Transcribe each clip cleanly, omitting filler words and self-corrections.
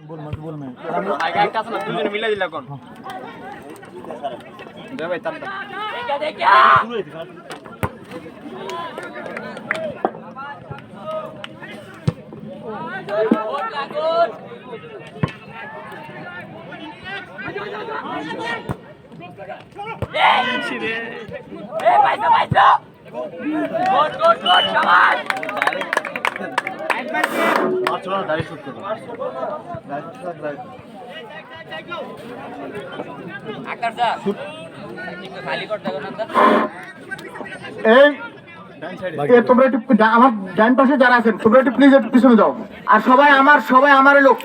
একটা আছে না দুজনে মিলে দিলা কোন দে ভাই তার দেখে তোমরা একটু আমার ডান পাশে যারা আছেন তোমরা একটু প্লিজ একটু পিছনে যাও। আর সবাই আমার লোক,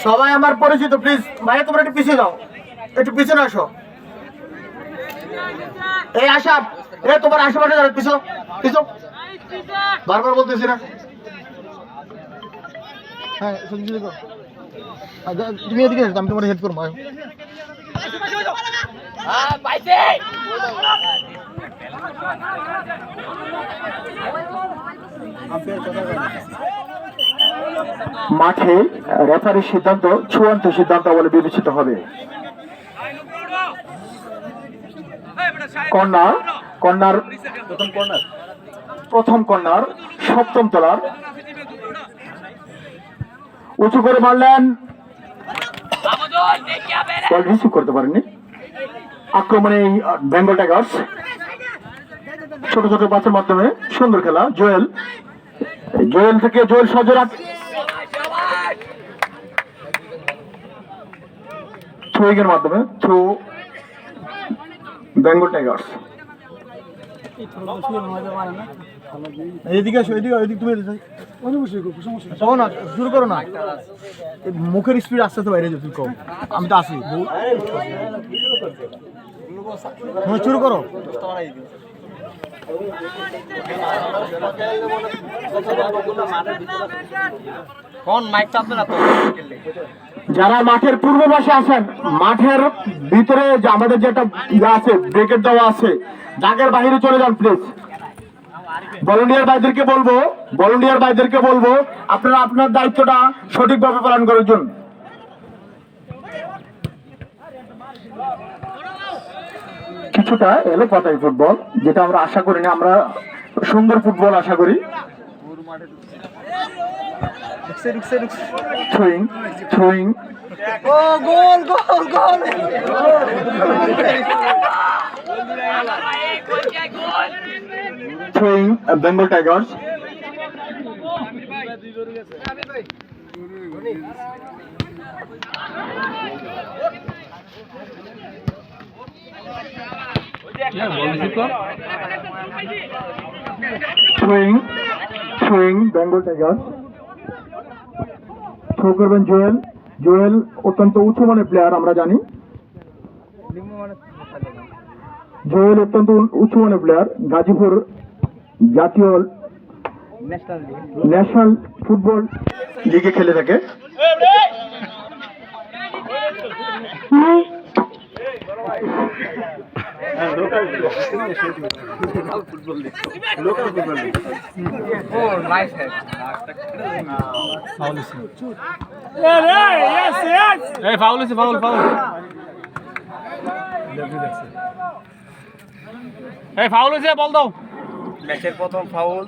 সবাই আমার পরিচিত, প্লিজ ভাইয়া তোমরা একটু পিছিয়ে যাও, একটু পিছনে আসো। এই আশাপ, তোমার আশেপাশে যারা পিছু পিছু, বারবার বলতেছি না। হ্যাঁ তুমি এদিকে আমি তোমার হেল্প করবো। মাঠে রেফারির সিদ্ধান্ত চূড়ান্ত সিদ্ধান্ত বলে বিবেচিত হবে। প্রথম কর্নার সপ্তম তলার উঁচু করে মারলেন, বল রিসিভ করতে পারেননি। আক্রমণে বেঙ্গল টাইগার্স ছোট ছোট বাচ্চার মাধ্যমে সুন্দর খেলা। জোয়েল থেকে সজরাত থ্রোইং এর মাধ্যমে থ্রু বেঙ্গল টাইগার্স। এদিকে আসো, এদিকে তুমি শুরু করো না, মুখের স্পিড আস্তে আস্তে বাইরে যাবে, কম আমি তো আসি। শুরু করো। যারা মাঠের পূর্ব পাশে আছেন, মাঠের ভিতরে আমাদের যেটা আছে ব্রেকেট দেওয়া আছে, জায়গার বাইরে চলে যান প্লিজ। ভলান্টিয়ার ভাইদেরকে বলবো আপনারা আপনার দায়িত্বটা সঠিকভাবে পালন করার জন্য। কিছুটা এলো পাতাই ফুটবল, যেটা আমরা আশা করি না, আমরা সুন্দর ফুটবল আশা করি। Throwing Bengal tigers. Throwing Bengal tigers. Throw করবেন জোয়েল অত্যন্ত উঁচু মানের প্লেয়ার, আমরা জানি জোয়েল অত্যন্ত উঁচু মানের প্লেয়ার। গাজীপুর জাতীয় ন্যাশনাল ফুটবল লিগে খেলে থাকে। ফাউল হয়েছে, বল দাও। ম্যাচের প্রথম foul.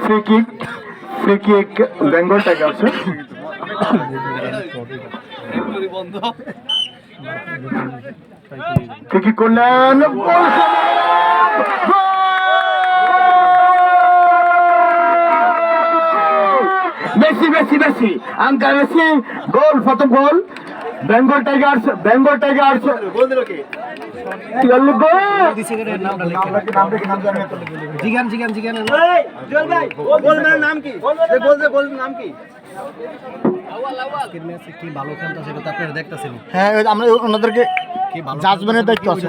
Free kick Bengal Tigers. Free kick করলেন, মেসি আঙ্কার মেসি গোল, প্রথম গোল বেঙ্গল টাইগার্স। গোল দিল কে? হ্যাঁ, আমরা ওনাদেরকে জাজমেন্টের দায়িত্ব আছে।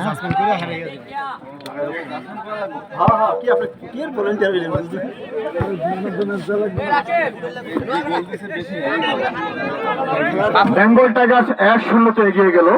বেঙ্গল টাইগার্স 1-0 এগিয়ে গেল।